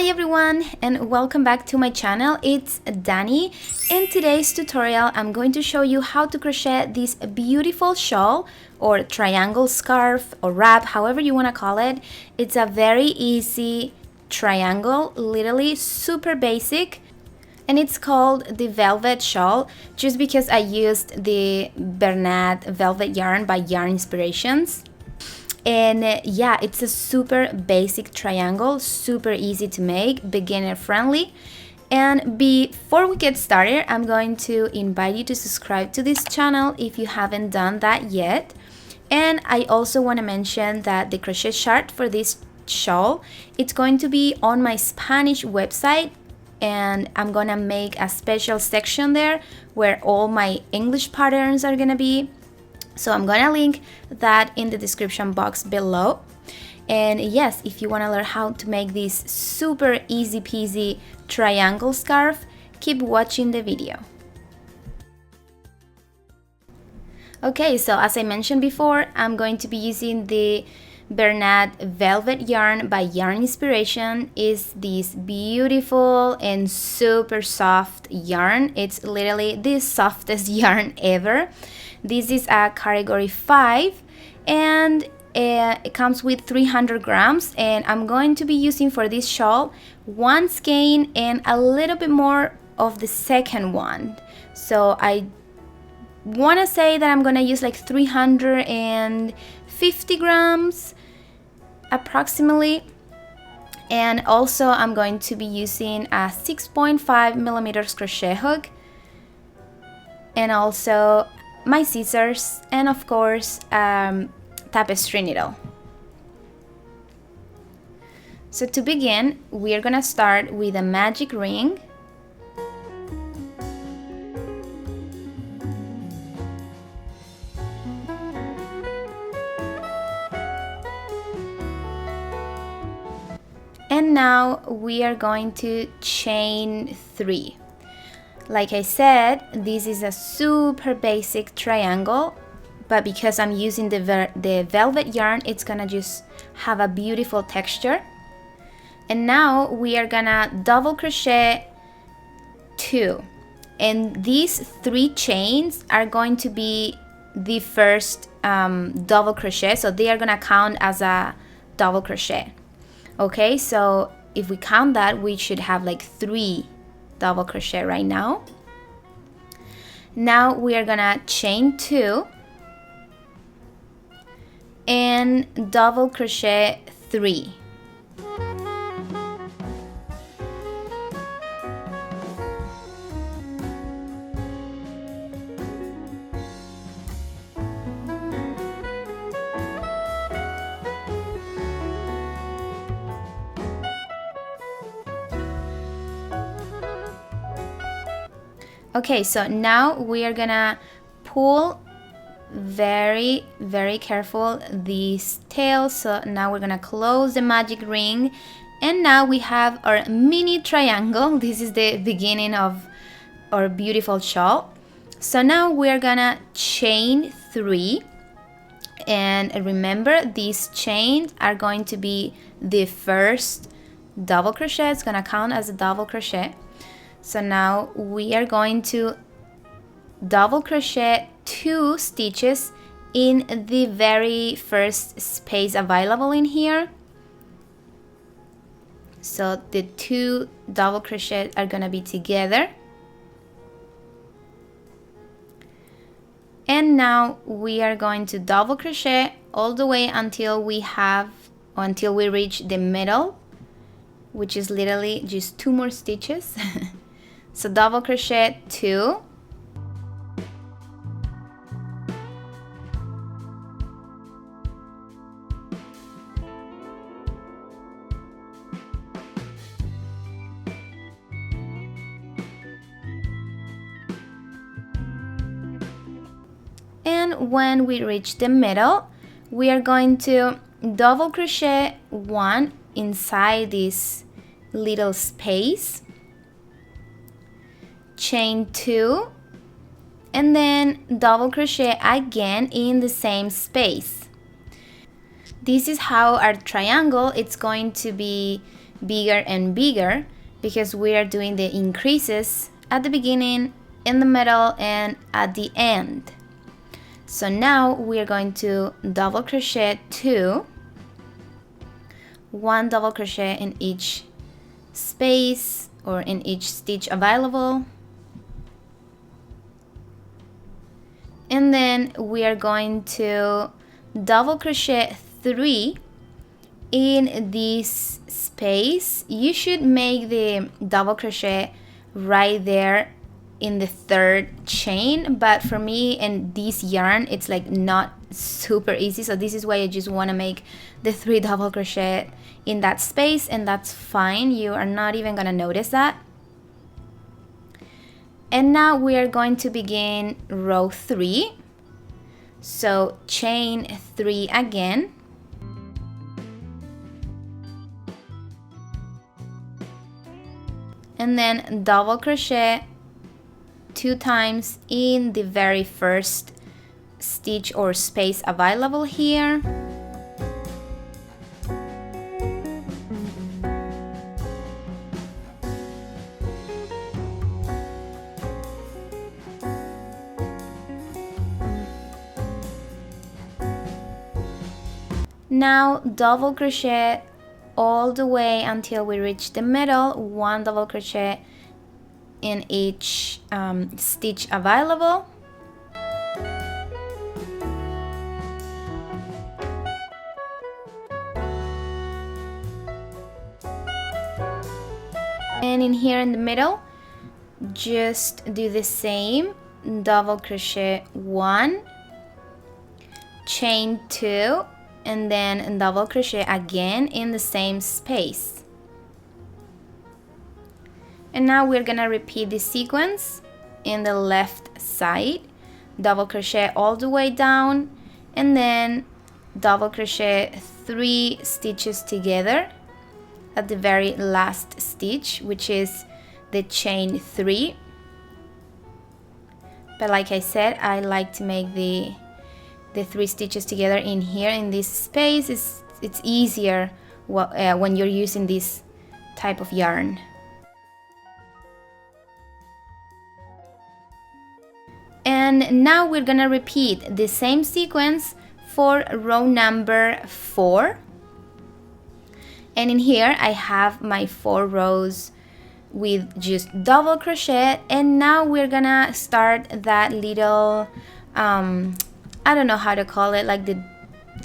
Hi everyone and welcome back to my channel. It's Danii. In today's tutorial I'm going to show you how to crochet this beautiful shawl or triangle scarf or wrap, however you want to call it. It's a very easy triangle, literally super basic, and it's called the velvet shawl just because I used the burnet velvet yarn by Yarn Inspirations. And yeah, it's a super basic triangle, super easy to make, beginner friendly. And before we get started, I'm going to invite you to subscribe to this channel if you haven't done that yet. And I also want to mention that the crochet chart for this shawl, it's going to be on my Spanish website, and I'm gonna make a special section there where all my English patterns are gonna be. So I'm gonna link that in the description box below. And yes, if you wanna learn how to make this super easy peasy triangle scarf, keep watching the video. Okay, so as I mentioned before, I'm going to be using the burnet velvet yarn by Yarn Inspiration. Is this beautiful and super soft yarn. It's literally the softest yarn ever. This is a category 5 and it comes with 300 grams, and I'm going to be using for this shawl one skein and a little bit more of the second one. So I want to say that I'm going to use like 350 grams approximately. And also I'm going to be using a 6.5 millimeters crochet hook, and also my scissors, and of course tapestry needle. So to begin, we are gonna start with a magic ring. And now we are going to chain 3. Like I said, this is a super basic triangle, but because I'm using the velvet yarn, it's gonna just have a beautiful texture. And now we are gonna double crochet 2, and these 3 chains are going to be the first double crochet, so they are gonna count as a double crochet. Okay, so if we count that, we should have like 3 double crochet right now. Now we are gonna chain 2 and double crochet 3. Okay, so now we are gonna pull very careful this tail. So now we're gonna close the magic ring, and now we have our mini triangle. This is the beginning of our beautiful shawl. So now we're gonna chain 3, and remember, these chains are going to be the first double crochet. It's gonna count as a double crochet. So now we are going to double crochet 2 stitches in the very first space available in here. So the 2 double crochets are gonna be together. And now we are going to double crochet all the way until we reach the middle, which is literally just 2 more stitches. So double crochet 2, and when we reach the middle, we are going to double crochet 1 inside this little space, chain 2, and then double crochet again in the same space. This is how our triangle it's going to be bigger and bigger because we are doing the increases at the beginning, in the middle, and at the end. So now we are going to double crochet 2, 1 double crochet in each space or in each stitch available. And then we are going to double crochet 3 in this space. You should make the double crochet right there in the 3rd chain, but for me and this yarn it's like not super easy, so this is why I just want to make the 3 double crochet in that space, and that's fine. You are not even gonna notice that. And now we are going to begin row 3. So chain 3 again. And then double crochet 2 times in the very first stitch or space available here. Now double crochet all the way until we reach the middle, 1 double crochet in each stitch available. And in here in the middle, just do the same, double crochet 1, chain 2, and then double crochet again in the same space. And now we're gonna repeat the sequence in the left side, double crochet all the way down, and then double crochet 3 stitches together at the very last stitch, which is the chain 3. But like I said, I like to make the 3 stitches together in here in this space. It's easier when you're using this type of yarn. And now we're gonna repeat the same sequence for row number 4. And in here I have my 4 rows with just double crochet, and now we're gonna start that little I don't know how to call it, like the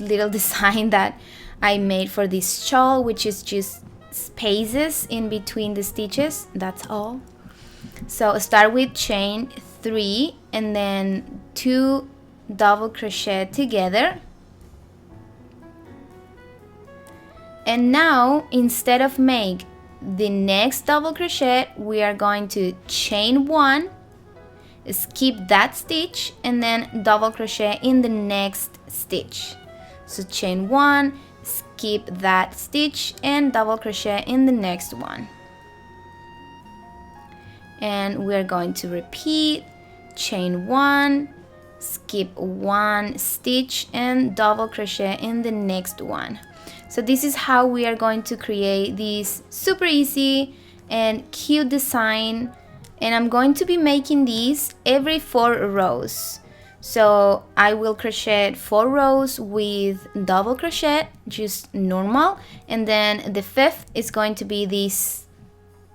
little design that I made for this shawl, which is just spaces in between the stitches, that's all. So start with chain 3 and then 2 double crochet together. And now instead of make the next double crochet, we are going to chain 1, skip that stitch, and then double crochet in the next stitch. So chain 1, skip that stitch, and double crochet in the next one. And we're going to repeat chain 1, skip 1 stitch, and double crochet in the next one. So this is how we are going to create this super easy and cute design, and I'm going to be making these every 4 rows. So I will crochet 4 rows with double crochet, just normal, and then the 5th is going to be this,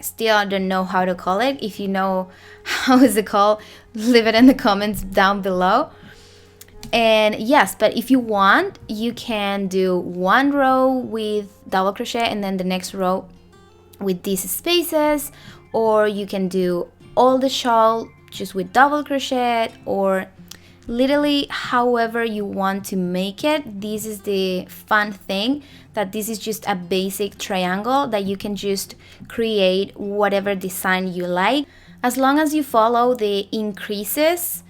still I don't know how to call it. If you know how is it called, leave it in the comments down below. And yes, but if you want, you can do 1 row with double crochet and then the next row with these spaces, or you can do all the shawl just with double crochet, or literally however you want to make it. This is the fun thing, that this is just a basic triangle that you can just create whatever design you like. As long as you follow the increases,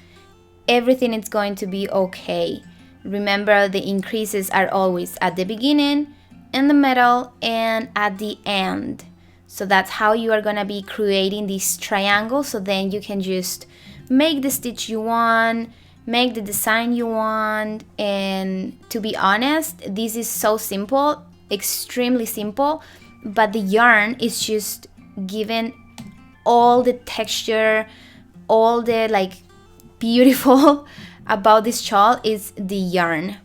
everything is going to be okay. Remember, the increases are always at the beginning, in the middle, and at the end. So that's how you are gonna be creating this triangle. So then you can just make the stitch you want, make the design you want. And to be honest, this is so simple, extremely simple, but the yarn is just given all the texture, all the like beautiful about this shawl is the yarn.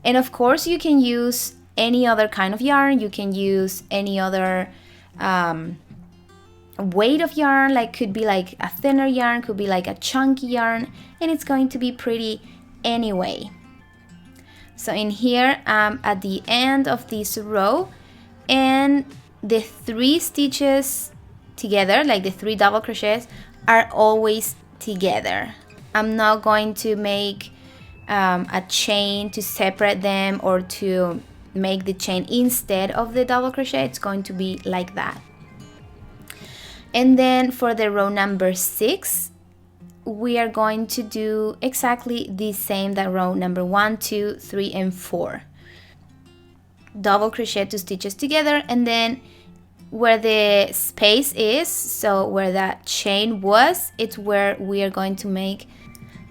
And of course you can use any other kind of yarn, you can use any other weight of yarn, like could be like a thinner yarn, could be like a chunky yarn, and it's going to be pretty anyway. So in here I'm at the end of this row, and the 3 stitches together, like the 3 double crochets, are always together. I'm not going to make a chain to separate them or to make the chain instead of the double crochet. It's going to be like that. And then for the row number 6, we are going to do exactly the same that row number 1, 2, 3, and 4. Double crochet 2 stitches together, and then where the space is, so where that chain was, it's where we are going to make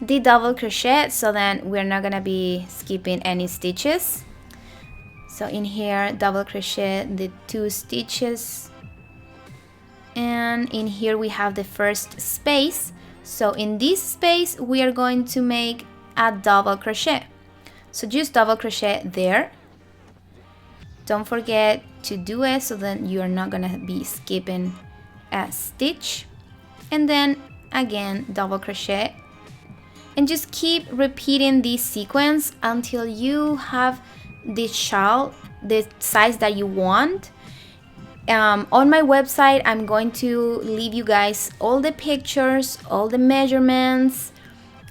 the double crochet, so then we're not gonna be skipping any stitches. So in here, double crochet the 2 stitches, and in here we have the first space. So in this space we are going to make a double crochet, so just double crochet there. Don't forget to do it, so then you are not gonna be skipping a stitch. And then again double crochet, and just keep repeating this sequence until you have the shawl the size that you want. On my website I'm going to leave you guys all the pictures, all the measurements,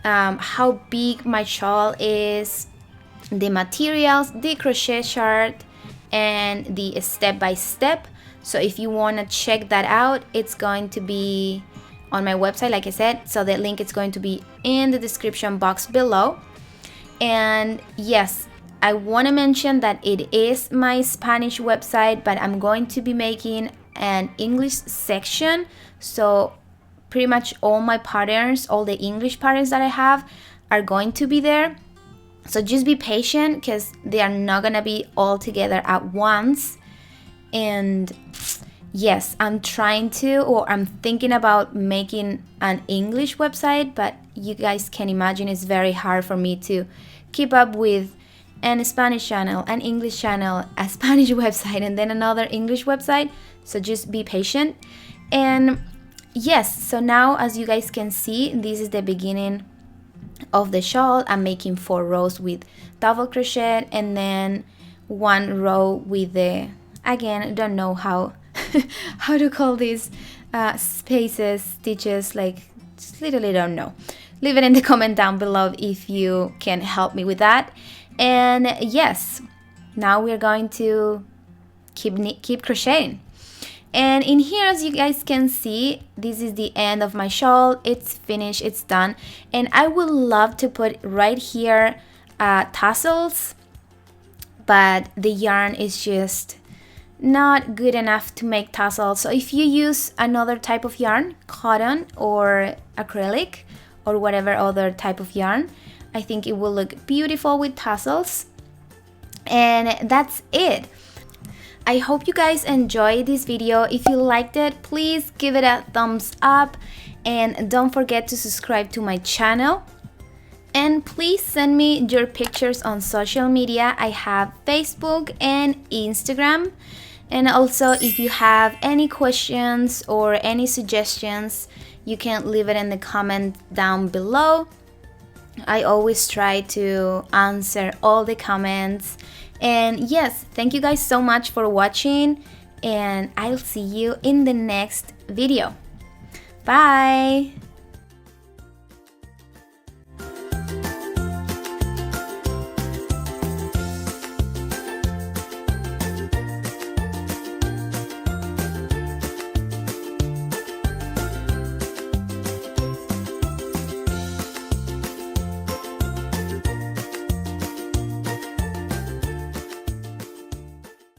how big my shawl is, the materials, the crochet chart, and the step-by-step. So if you want to check that out, it's going to be on my website, like I said, so the link is going to be in the description box below. And yes, I want to mention that it is my Spanish website, but I'm going to be making an English section, so pretty much all my patterns, all the English patterns that I have are going to be there. So just be patient, because they are not gonna be all together at once. And yes, I'm thinking about making an English website, but you guys can imagine it's very hard for me to keep up with a Spanish channel, an English channel, a Spanish website, and then another English website. So just be patient. And yes, so now as you guys can see, this is the beginning of the shawl. I'm making 4 rows with double crochet, and then 1 row with the, again, I don't know how how to call these spaces, stitches, like just literally don't know. Leave it in the comment down below if you can help me with that. And yes, now we're going to keep crocheting. And in here, as you guys can see, this is the end of my shawl. It's finished, it's done. And I would love to put right here tassels, but the yarn is just not good enough to make tassels. So if you use another type of yarn, cotton or acrylic or whatever other type of yarn, I think it will look beautiful with tassels. And that's it. I hope you guys enjoyed this video. If you liked it, please give it a thumbs up, and don't forget to subscribe to my channel. And please send me your pictures on social media. I have Facebook and Instagram. And also, if you have any questions or any suggestions, you can leave it in the comment down below. I always try to answer all the comments. And yes, thank you guys so much for watching, and I'll see you in the next video. Bye!